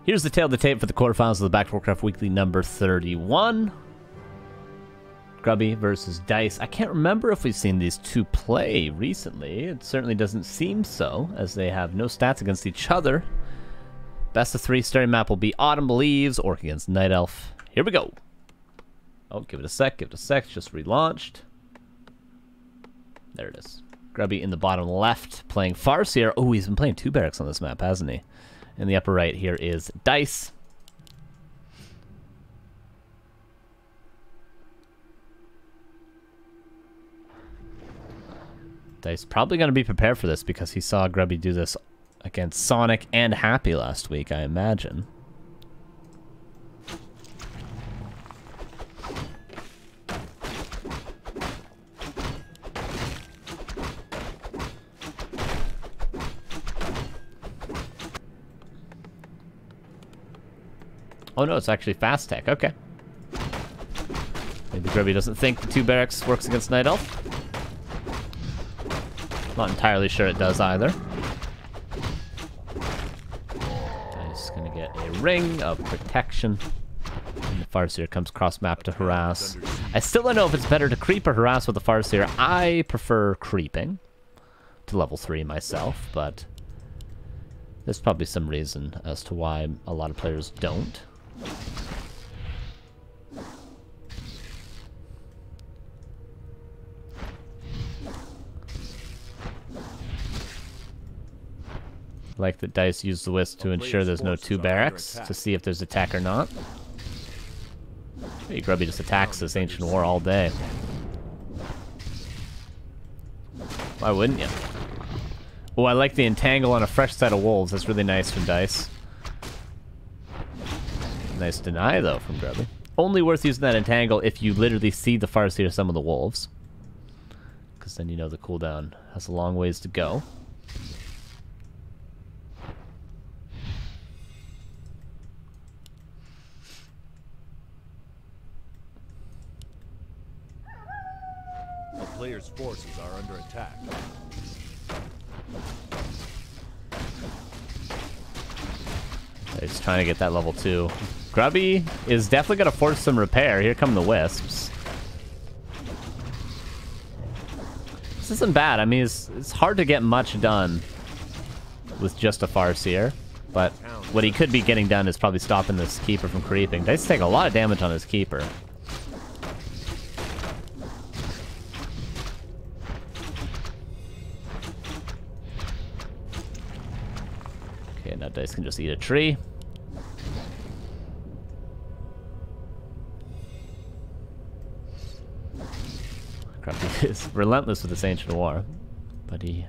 Here's the tail of the tape for the quarterfinals of the Back2Warcraft Weekly number 31. Grubby versus Dise. I can't remember if we've seen these two play recently. It certainly doesn't seem so, as they have no stats against each other. Best of 3 starting map will be Autumn Believes, Orc against Night Elf. Here we go. Oh, give it a sec, just relaunched. There it is. Grubby in the bottom left, playing CORSAIR. Oh, he's been playing 2 barracks on this map, hasn't he? In the upper right here is Dise. Dise probably going to be prepared for this because he saw Grubby do this against Sonic and Happy last week, I imagine. Oh no, it's actually fast tech. Okay. Maybe Grubby doesn't think the 2 barracks works against Night Elf. Not entirely sure it does either. He's gonna get a ring of protection. And the CORSAIR comes cross map to harass. I still don't know if it's better to creep or harass with the CORSAIR. I prefer creeping to level 3 myself, but there's probably some reason as to why a lot of players don't. Like that Dise used the Wisp to ensure there's no 2 barracks to see if there's attack or not. Hey, Grubby just attacks this Ancient War all day. Why wouldn't you? Oh, I like the entangle on a fresh set of wolves. That's really nice from Dise. Nice deny, though, from Grubby. Only worth using that entangle if you literally see the CORSAIR some of the wolves. Because then you know the cooldown has a long ways to go. The player's forces are under attack. He's trying to get that level 2. Grubby is definitely going to force some repair. Here come the Wisps. This isn't bad. I mean, it's hard to get much done with just a CORSAIR. But what he could be getting done is probably stopping this Keeper from creeping. Dise take a lot of damage on his Keeper. Okay, now Dise can just eat a tree. Grubby is relentless with this Ancient War, but he's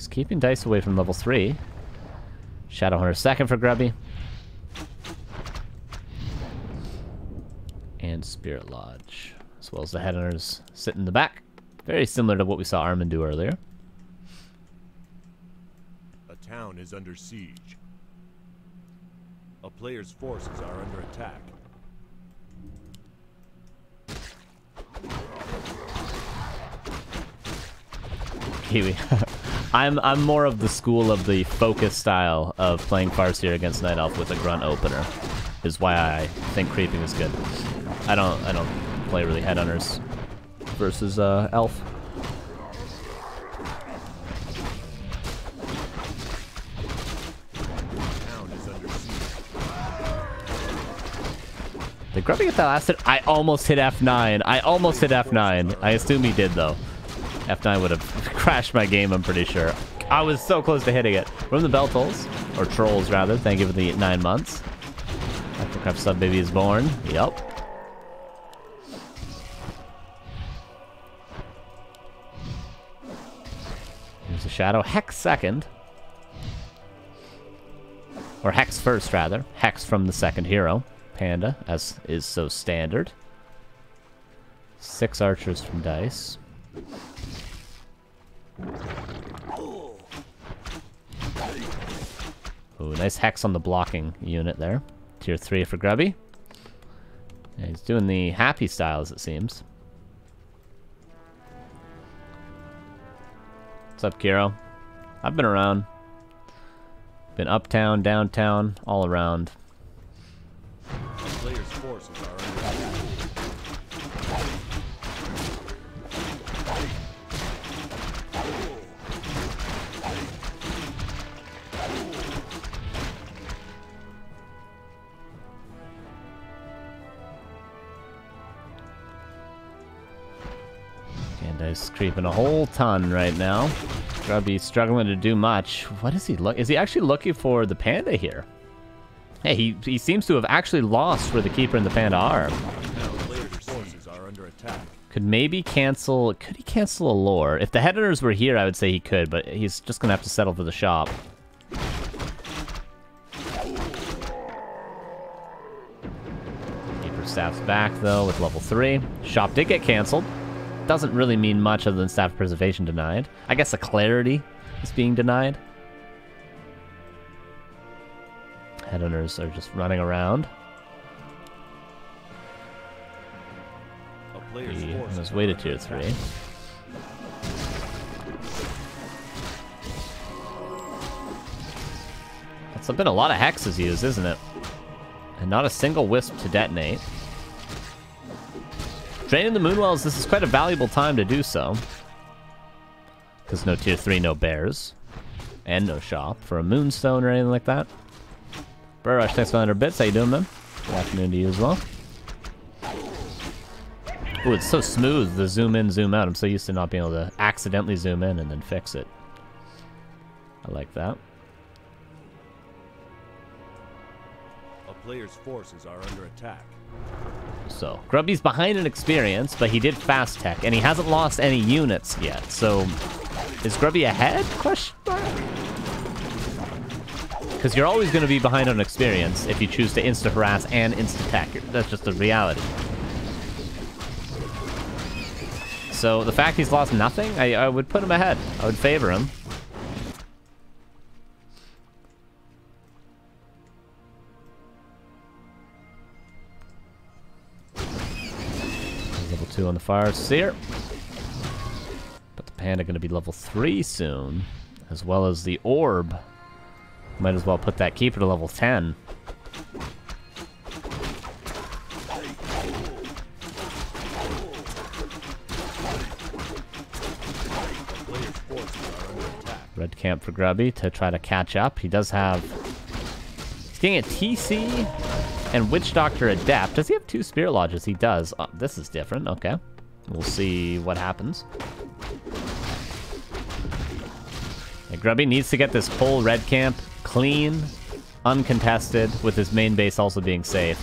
keeping Dise away from level 3. Shadowhunter second for Grubby. And Spirit Lodge, as well as the Headhunters sit in the back. Very similar to what we saw Armin do earlier. A town is under siege. A player's forces are under attack. Kiwi. I'm more of the school of the focus style of playing CORSAIR against Night Elf with a grunt opener. Is why I think creeping is good. I don't play really Headhunters versus Elf. Did Grubby get that last hit? I almost hit F9. I almost hit F9. I assume he did, though. F9 would have crashed my game, I'm pretty sure. I was so close to hitting it. From the Bell Tolls, or Trolls, rather. Thank you for the 9 months. Warcraft sub baby is born. Yup. Here's a Shadow. Hex second. Or Hex first, rather. Hex from the second hero. Panda, as is so standard. 6 archers from Dise. Ooh, nice Hex on the blocking unit there. Tier 3 for Grubby. Yeah, he's doing the Happy style, as it seems. What's up, Kiro? I've been around. Been uptown, downtown, all around. Players' forces are under attack. Dise creeping a whole ton right now. Grubby struggling to do much. What is he look? Is he actually looking for the panda here? Hey, he seems to have actually lost where the keeper and the panda are. Now players' forces are under attack. Could maybe cancel. Could he cancel a lore? If the headhunters were here, I would say he could, but he's just gonna have to settle for the shop. Keeper staff's back though with level 3. Shop did get canceled. Doesn't really mean much other than staff preservation denied. I guess the clarity is being denied. Headhunters are just running around. He has waited tier 3. That's been a lot of hexes used, isn't it? And not a single wisp to detonate. Draining the Moonwells, this is quite a valuable time to do so. Because no tier 3, no bears. And no shop for a Moonstone or anything like that. Burrush, thanks for 100 bits. How you doing, man? Good afternoon to you as well. Ooh, it's so smooth, the zoom in, zoom out. I'm so used to not being able to accidentally zoom in and then fix it. I like that. A player's forces are under attack. So, Grubby's behind in experience, but he did fast tech, and he hasn't lost any units yet. So, is Grubby ahead? Question mark? Because you're always going to be behind on experience if you choose to insta-harass and insta-tech. That's just the reality. So, the fact he's lost nothing, I would put him ahead. I would favor him. Level 2 on the CORSAIR. But the panda going to be level 3 soon, as well as the orb. Might as well put that keeper to level 10. Red camp for Grubby to try to catch up. He does have... He's getting a TC and Witch Doctor Adept. Does he have 2 Spirit Lodges? He does. Oh, this is different. Okay. We'll see what happens. Yeah, Grubby needs to get this whole red camp clean, uncontested, with his main base also being safe.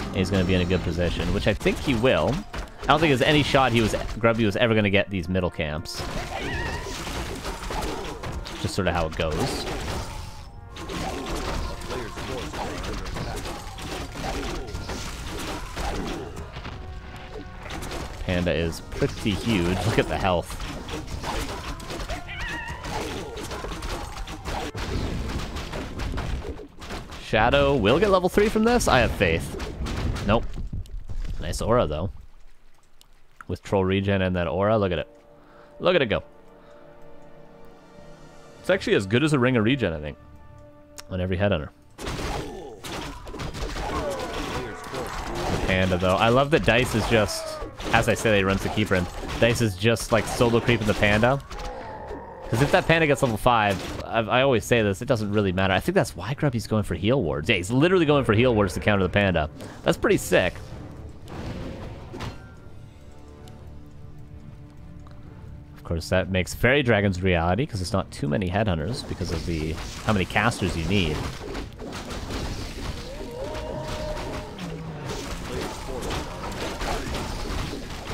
And he's going to be in a good position, which I think he will. I don't think there's any shot Grubby was ever going to get these middle camps. Just sort of how it goes. Panda is pretty huge. Look at the health. Shadow will get level 3 from this? I have faith. Nope. Nice aura, though. With troll regen and that aura, look at it. Look at it go. It's actually as good as a ring of regen, I think. On every headhunter. The panda, though. I love that Dise is just... As I say, he runs the keeper in. Dise is just, like, solo creeping the panda. Because if that panda gets level 5, I always say this, it doesn't really matter. I think that's why Grubby's going for heal wards. Yeah, he's literally going for heal wards to counter the panda. That's pretty sick. Of course, that makes Fairy Dragons reality, because it's not too many headhunters, because of the how many casters you need.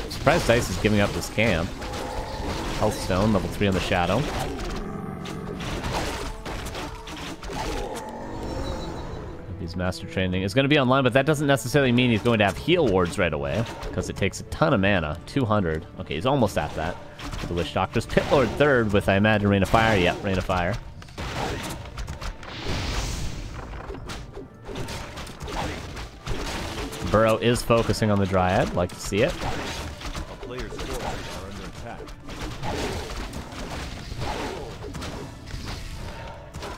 I'm surprised Dise is giving up this camp. Health Stone, level 3 on the Shadow. His Master Training is going to be online, but that doesn't necessarily mean he's going to have heal wards right away, because it takes a ton of mana. 200. Okay, he's almost at that. The Witch Doctor's Pit Lord 3rd with, I imagine, Rain of Fire. Yep, Rain of Fire. Burrow is focusing on the Dryad. Like to see it.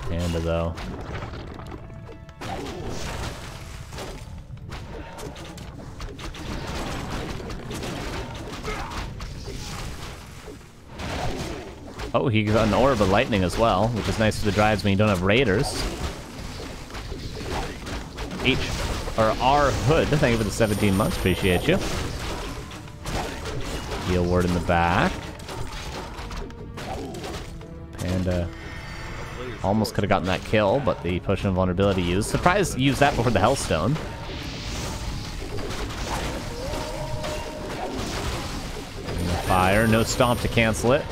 Panda, though, Oh, he got an Orb of Lightning as well, which is nice for the drives when you don't have Raiders. R Hood, thank you for the 17 months, appreciate you. Heal ward in the back. Panda almost could have gotten that kill, but the Potion of Vulnerability used. Surprised he used that before the Hellstone. Fire, no Stomp to cancel it.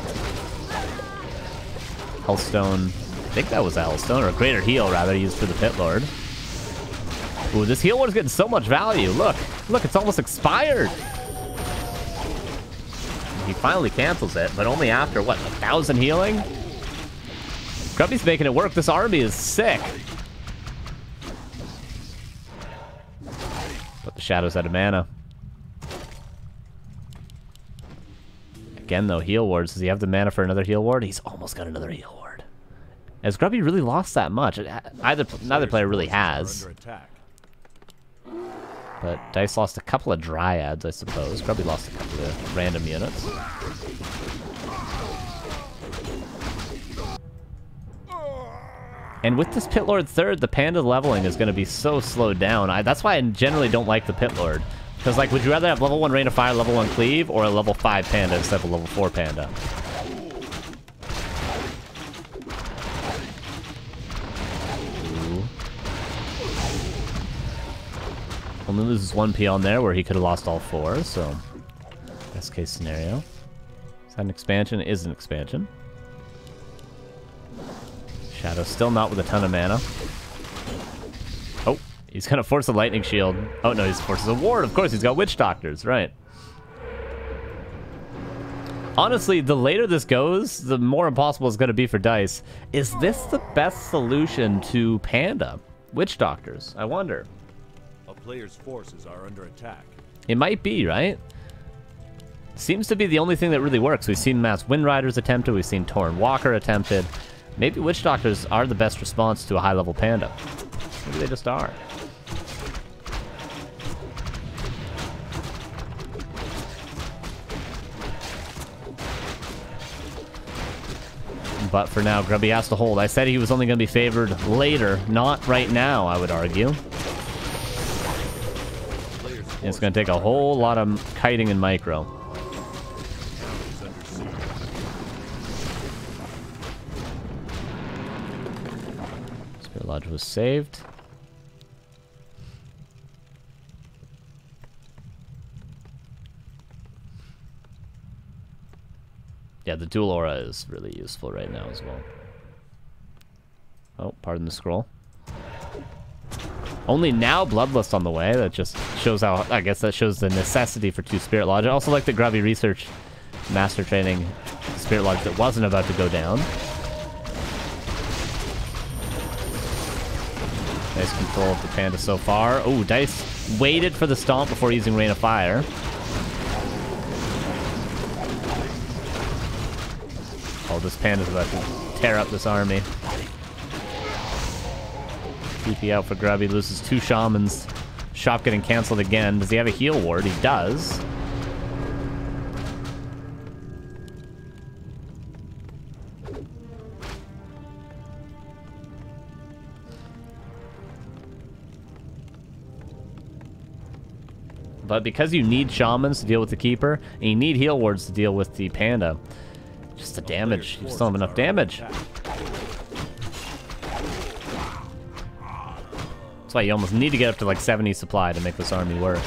Hellstone, I think that was a Hellstone, or a Greater Heal, rather, used for the Pit Lord. Ooh, this Heal Ward's getting so much value. Look, it's almost expired. He finally cancels it, but only after, what, 1,000 healing? Grubby's making it work. This army is sick. But the Shadow's out of mana. Again, though, heal wards. Does he have the mana for another heal ward? He's almost got another heal ward. Has Grubby really lost that much? Neither player really has. But Dise lost a couple of Dryads, I suppose. Grubby lost a couple of random units. And with this Pit Lord third, the Panda leveling is going to be so slowed down. That's why I generally don't like the Pit Lord. Because, like, would you rather have level 1 Rain of Fire, level 1 Cleave, or a level 5 Panda instead of a level 4 Panda? Ooh. Only loses 1 peon there where he could have lost all 4, so... Best case scenario. Is that an expansion? It is an expansion. Shadow still not with a ton of mana. Oh, he's gonna force a lightning shield. Oh no, he's forces a ward. Of course, he's got witch doctors, right? Honestly, the later this goes, the more impossible it's gonna be for Dise. Is this the best solution to Panda? Witch doctors, I wonder. A player's forces are under attack. It might be, right? Seems to be the only thing that really works. We've seen Mass Wind Riders attempted, we've seen Tauren Walker attempted. Maybe Witch Doctors are the best response to a high-level Panda. Maybe they just are. But for now, Grubby has to hold. I said he was only going to be favored later, not right now, I would argue. It's going to take a whole lot of kiting and micro. Lodge was saved. Yeah, the dual aura is really useful right now as well. Oh, pardon the scroll. Only now Bloodlust on the way. That just shows how, I guess that shows the necessity for 2 Spirit Lodge. I also like that Grubby researched Master Training Spirit Lodge that wasn't about to go down. Nice control of the Panda so far. Oh, Dise waited for the stomp before using Rain of Fire. Oh, this Panda's about to tear up this army. TP out for Grubby, loses 2 Shamans. Shop getting cancelled again. Does he have a heal ward? He does. But because you need Shamans to deal with the Keeper, and you need heal wards to deal with the Panda, just the damage, you still have enough damage. That's why you almost need to get up to like 70 supply to make this army work.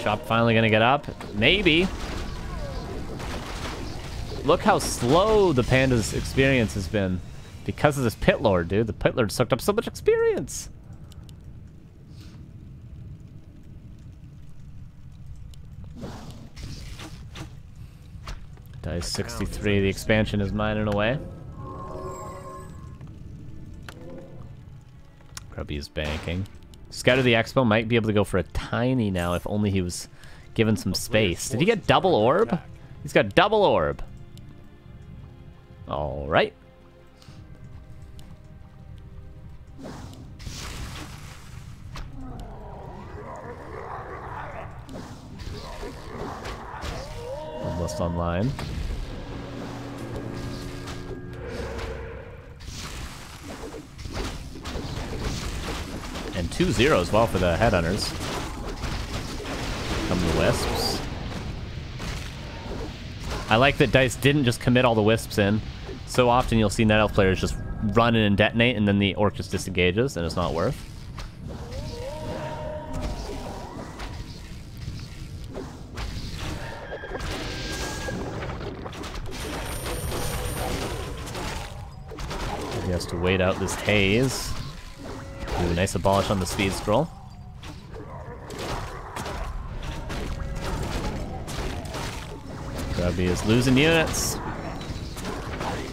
Shop finally gonna get up? Maybe. Look how slow the Panda's experience has been. Because of this Pit Lord, dude. The Pit Lord sucked up so much experience. Dise 63, the expansion is mining away. Grubby is banking. Scout of the Expo might be able to go for a tiny now if only he was given some space. Did he get double orb? He's got double orb. Alright. Catalyst online. And 2-0 as well for the Headhunters. Come the Wisps. I like that Dise didn't just commit all the Wisps in. So often you'll see Night Elf players just run in and detonate, and then the Orc just disengages, and it's not worth. He has to wait out this haze. Ooh, nice abolish on the speed scroll. Grubby is losing units.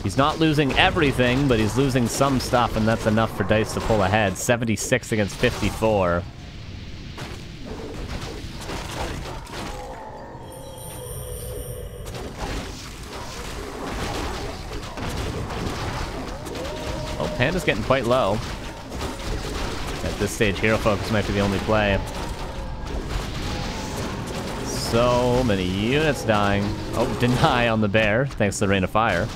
He's not losing everything, but he's losing some stuff, and that's enough for Dise to pull ahead. 76 against 54. Oh, Panda's getting quite low. At this stage, Hero Focus might be the only play. So many units dying. Oh, deny on the bear, thanks to the Rain of Fire.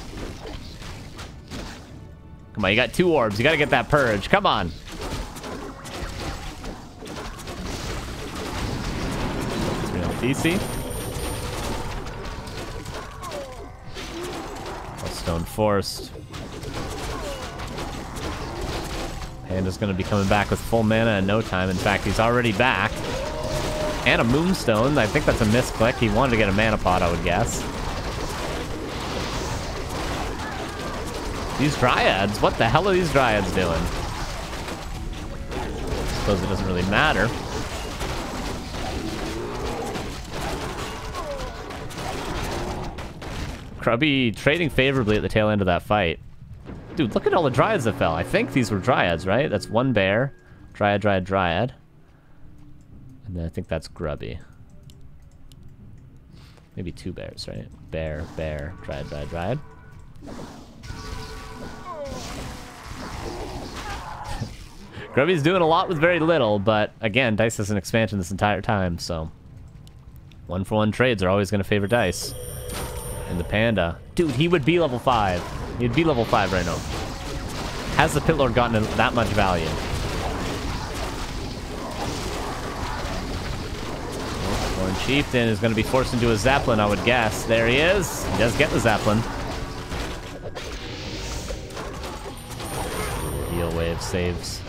Come on, you got 2 orbs. You gotta get that purge. Come on. DC. Stone Forced. Panda's gonna be coming back with full mana in no time. In fact, he's already back. And a Moonstone. I think that's a misclick. He wanted to get a mana pot, I would guess. These Dryads, what the hell are these Dryads doing? Suppose it doesn't really matter. Grubby trading favorably at the tail end of that fight. Dude, look at all the Dryads that fell. I think these were Dryads, right? That's 1 bear. Dryad, Dryad, Dryad. And then I think that's Grubby. Maybe 2 bears, right? Bear, bear, Dryad, Dryad, Dryad. Grubby's doing a lot with very little, but again, Dise has an expansion this entire time, so 1-for-1 trades are always going to favor Dise. And the Panda, dude, he would be level 5. He'd be level 5 right now. Has the Pit Lord gotten that much value? Lord Chieftain is going to be forced into a Zeppelin, I would guess. There he is. He does get the Zeppelin. Heal wave saves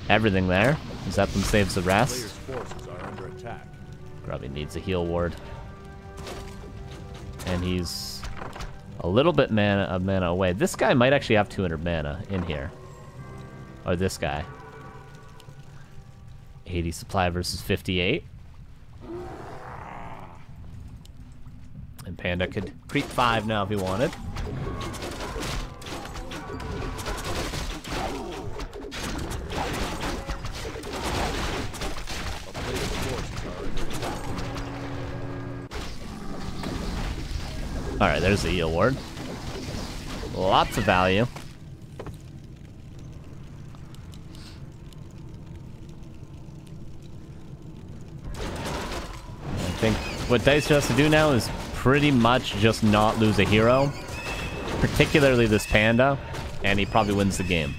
everything there. Zeppelin saves the rest. Grubby needs a heal ward. And he's a little bit of mana away. This guy might actually have 200 mana in here. Or this guy. 80 supply versus 58. And Panda could creep 5 now if he wanted. Alright, there's the heal ward. Lots of value. I think what Dise has to do now is pretty much just not lose a hero. Particularly this Panda. And he probably wins the game.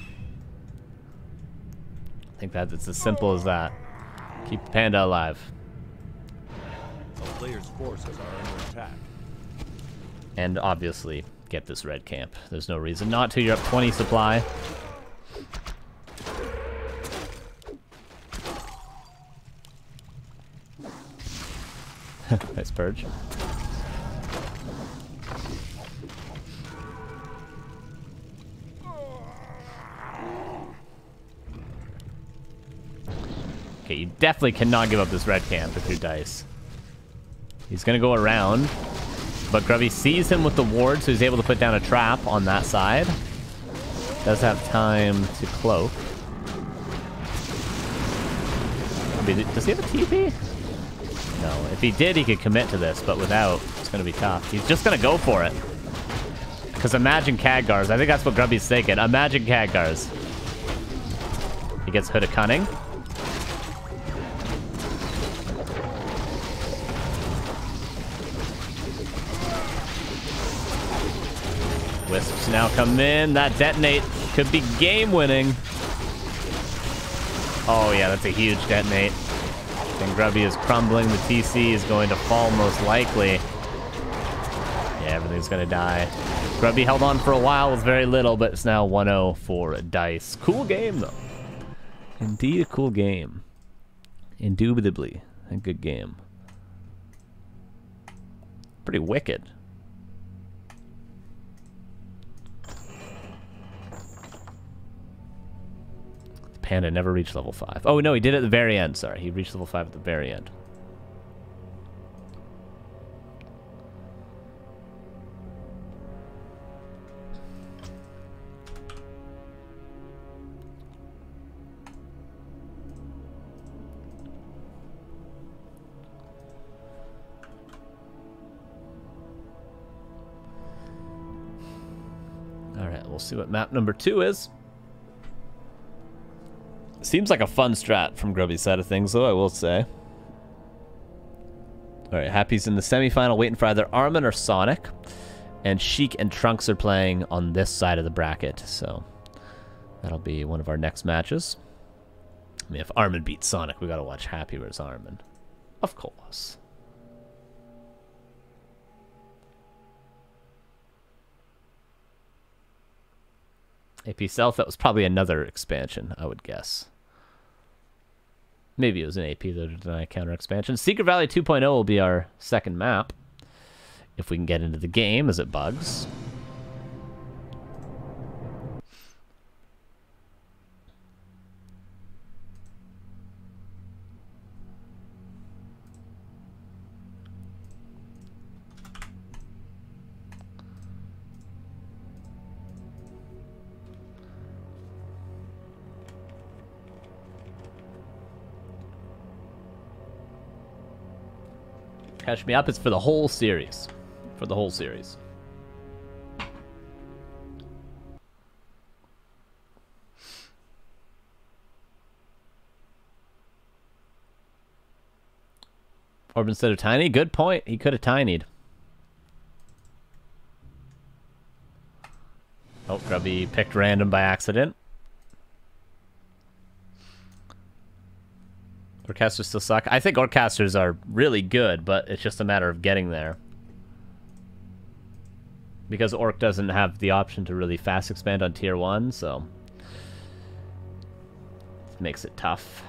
I think that it's as simple as that. Keep the Panda alive. A player's forces are under attack. And obviously, get this red camp. There's no reason not to. You're up 20 supply. Nice purge. Okay, you definitely cannot give up this red camp if you're Dise. He's gonna go around. But Grubby sees him with the ward, so he's able to put down a trap on that side. Does have time to cloak. Does he have a TP? No. If he did, he could commit to this, but without, it's going to be tough. He's just going to go for it. Because imagine Khadgars. I think that's what Grubby's thinking. Imagine Khadgars. He gets Hood of Cunning. Wisps now come in. That detonate could be game-winning. Oh yeah, that's a huge detonate. And Grubby is crumbling. The TC is going to fall most likely. Yeah, everything's going to die. Grubby held on for a while with very little, but it's now 1-0 for Dise. Cool game, though. Indeed a cool game. Indubitably a good game. Pretty wicked. Panda never reached level 5. Oh, no, he did it at the very end. Sorry, he reached level 5 at the very end. All right, we'll see what map number 2 is. Seems like a fun strat from Grubby's side of things, though, I will say. Alright, Happy's in the semifinal, waiting for either Armin or Sonic. And Sheik and Trunks are playing on this side of the bracket, so that'll be one of our next matches. I mean, if Armin beats Sonic, we gotta watch Happy versus Armin. Of course. AP Self, that was probably another expansion, I would guess. Maybe it was an AP though to deny counter expansion. Secret Valley 2.0 will be our second map. If we can get into the game as it bugs. Catch Me Up is for the whole series. For the whole series. Orb instead of Tiny? Good point. He could have tinied. Oh, Grubby picked random by accident. Orchestras still suck. I think Orchestras are really good, but it's just a matter of getting there. Because Orc doesn't have the option to really fast expand on tier 1, so it makes it tough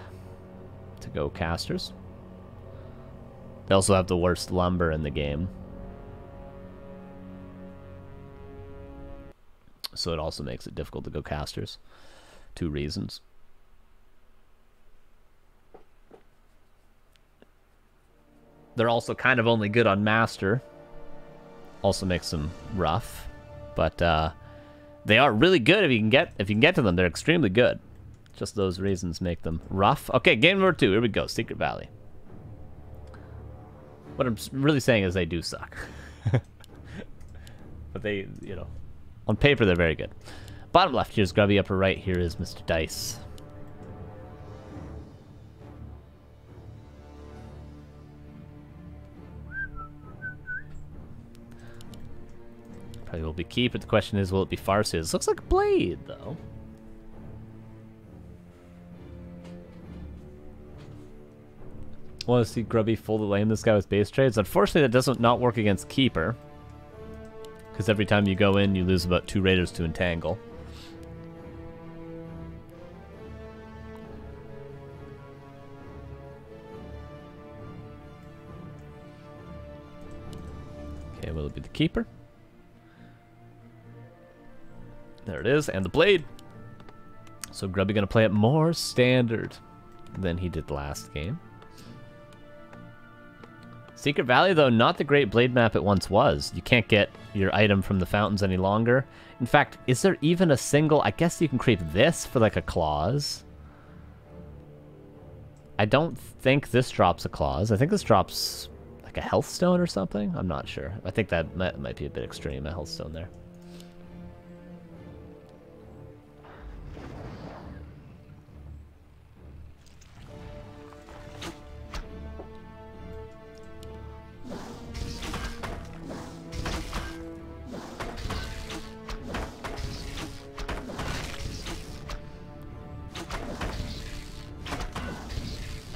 to go casters. They also have the worst lumber in the game. So it also makes it difficult to go casters. 2 reasons. They're also kind of only good on Master. Also makes them rough. But they are really good if you can get to them. They're extremely good. Just those reasons make them rough. Okay, game number 2. Here we go. Secret Valley. What I'm really saying is they do suck. But they, you know, on paper they're very good. Bottom left, here's Grubby. Upper right, here is Mr. Dise. Probably will be Keep, but the question is, will it be Farseer? This looks like Blade, though. Want to see Grubby fully lame this guy with base trades? Unfortunately, that doesn't not work against Keeper. Because every time you go in, you lose about 2 Raiders to Entangle. Okay, will it be the Keeper? There it is, and the Blade. So Grubby gonna play it more standard than he did last game. Secret Valley, though, not the great Blade map it once was. You can't get your item from the fountains any longer. In fact, is there even a single... I guess you can creep this for, like, a clause. I don't think this drops a clause. I think this drops, like, a health stone or something. I'm not sure. I think that might be a bit extreme, a health stone there.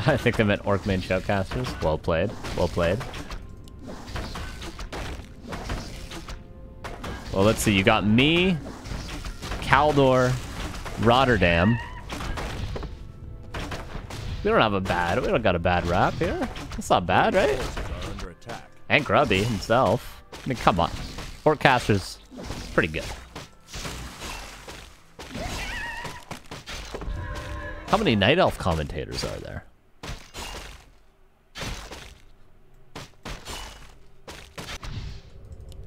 I think they meant orc main shoutcasters. Well played. Well played. Well, let's see. You got me, Kaldor, Rotterdam. We don't got a bad rap here. That's not bad, right? And Grubby himself. I mean, come on. Orccaster's pretty good. How many Night Elf commentators are there?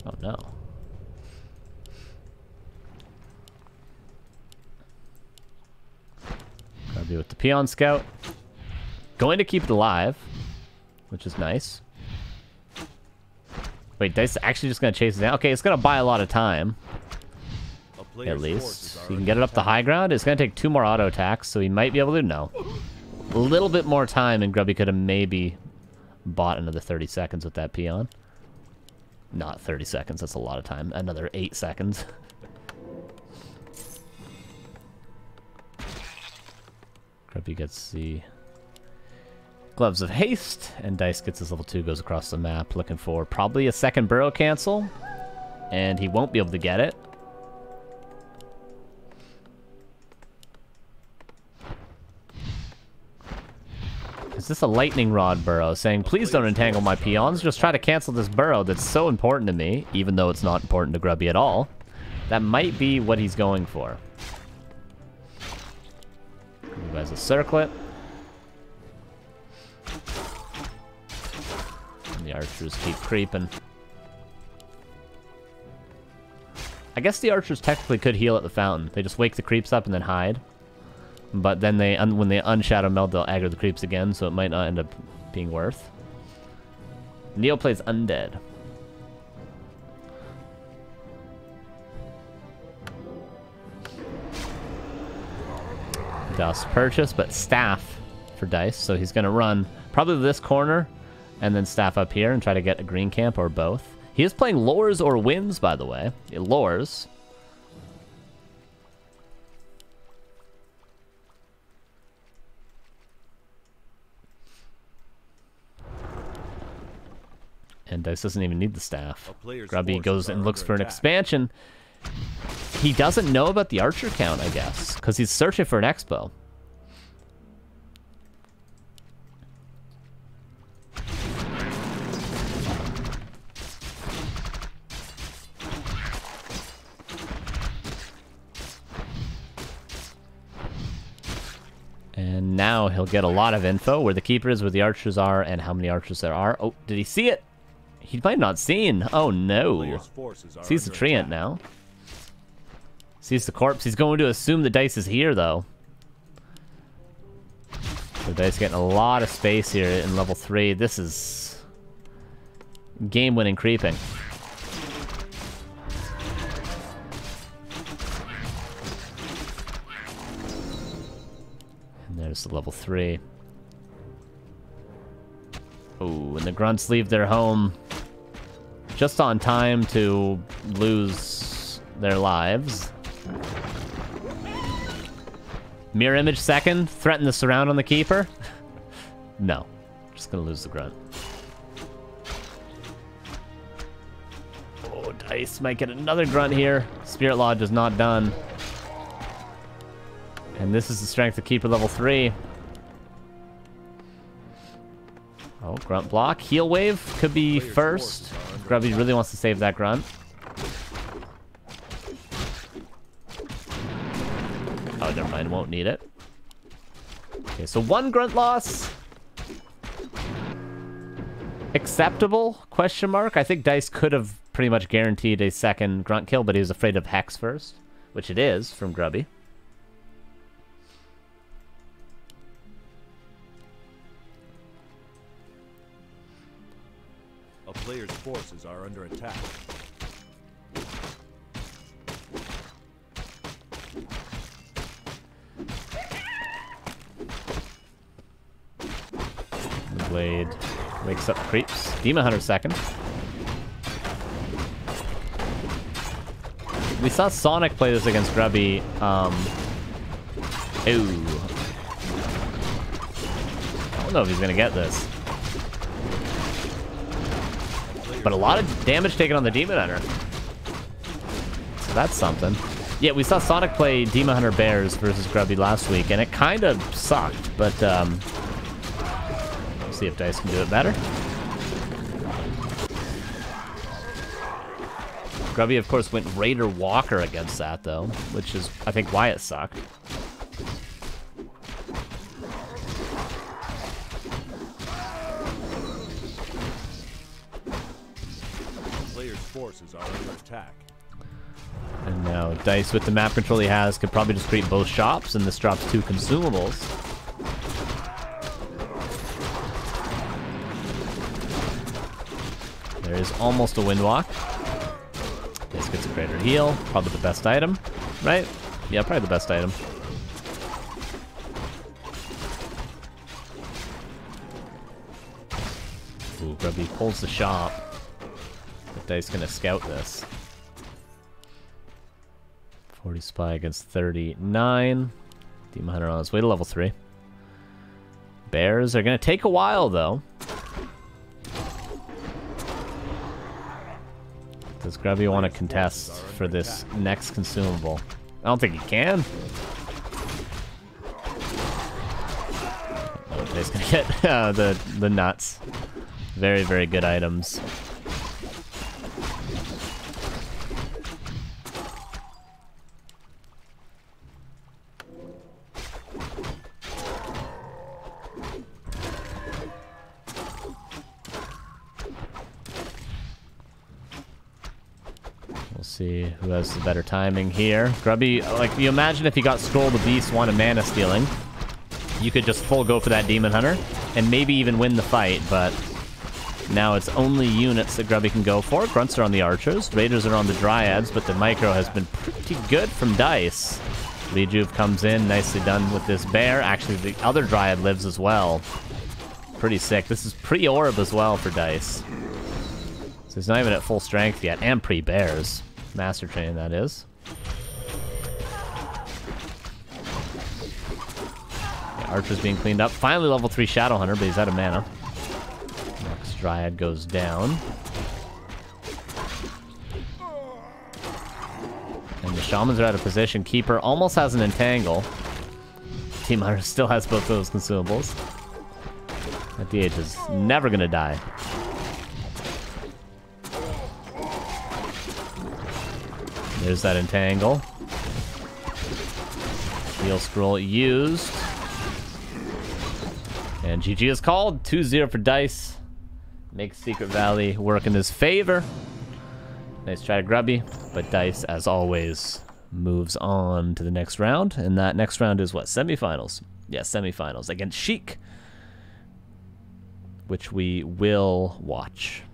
Oh no. Grubby with the Peon Scout. Going to keep it alive, which is nice. Wait, Dise actually just going to chase it down? Okay, it's going to buy a lot of time. At least. You can get it up the high ground. It's going to take 2 more auto attacks, so he might be able to. No. A little bit more time, and Grubby could have maybe bought another 30 seconds with that Peon. Not 30 seconds. That's a lot of time. Another 8 seconds. Grubby gets the Gloves of Haste, and Dise gets his level 2, goes across the map, looking for probably a second burrow cancel, and he won't be able to get it. Is this a lightning rod burrow saying, please don't entangle my peons, just try to cancel this burrow that's so important to me, even though it's not important to Grubby at all? That might be what he's going for. Grubby has a circlet. And the archers keep creeping. I guess the archers technically could heal at the fountain. They just wake the creeps up and then hide. But then they, when they unshadow meld, they'll aggro the creeps again, so it might not end up being worth. Neo plays Undead. Dust purchase, but Staff for Dise, so he's going to run probably this corner and then Staff up here and try to get a green camp or both. He is playing Lures or Wins, by the way. Lures. And Dise doesn't even need the staff. Grubby goes and looks for an expansion. He doesn't know about the archer count, I guess, because he's searching for an expo. And now he'll get a lot of info, where the keeper is, where the archers are, and how many archers there are. Oh, did he see it? He might not seen. Oh no. Sees the treant now. Sees the corpse. He's going to assume the Dise is here though. The Dise getting a lot of space here in level 3. This is game-winning creeping. And there's the level 3. Oh, and the grunts leave their home just on time to lose their lives. Mirror image second, threaten the surround on the keeper. No, just gonna lose the grunt. Oh, Dise might get another grunt here. Spirit Lodge is not done. And this is the strength of keeper level 3. Oh, grunt block. Heal wave could be first. Grubby really wants to save that grunt. Oh, never mind. Won't need it. Okay, so 1 grunt loss. Acceptable? Question mark. I think Dise could have pretty much guaranteed a second grunt kill, but he was afraid of Hex first, which it is from Grubby. A player's forces are under attack. Blade wakes up creeps. Demon Hunter second. We saw Sonic play this against Grubby. Ooh. don't know if he's going to get this. But a lot of damage taken on the Demon Hunter. So that's something. Yeah, we saw Sonic play Demon Hunter Bears versus Grubby last week, and it kind of sucked, but we'll see if Dise can do it better. Grubby, of course, went Raider Walker against that, though, which is, I think, why it sucked. Player's forces are under attack. And now Dise, with the map control he has, could probably just create both shops, and this drops 2 consumables. There is almost a Windwalk. Dise gets a greater heal. Probably the best item, right? Yeah, probably the best item. Ooh, Grubby pulls the shop. But Dise gonna scout this. 40 supply against 39. Demon Hunter on his way to level 3. Bears are gonna take a while, though. Does Grubby want to contest for this next consumable? I don't think he can. Oh, he's gonna get the nuts. Very, very good items. We'll see who has the better timing here. Grubby, like, you imagine if he got Scroll the Beast, wanted mana stealing. You could just full go for that Demon Hunter, and maybe even win the fight, but now it's only units that Grubby can go for. Grunts are on the Archers, Raiders are on the Dryads, but the Micro has been pretty good from Dise. Rejuve comes in, nicely done with this Bear. Actually, the other Dryad lives as well. Pretty sick. This is pre-Orb as well for Dise. So he's not even at full strength yet, and pre-Bears. Master Training, that is. Yeah, Archer's being cleaned up. Finally level 3 Shadowhunter, but he's out of mana. Next Dryad goes down. And the Shamans are out of position. Keeper almost has an Entangle. Team Hunter still has both those consumables. That DH is never gonna die. There's that Entangle. Heal Scroll used. And GG is called. 2-0 for Dise. Makes Secret Valley work in his favor. Nice try to Grubby. But Dise, as always, moves on to the next round. And that next round is what? Semifinals. Yeah, semifinals against Sheik, which we will watch.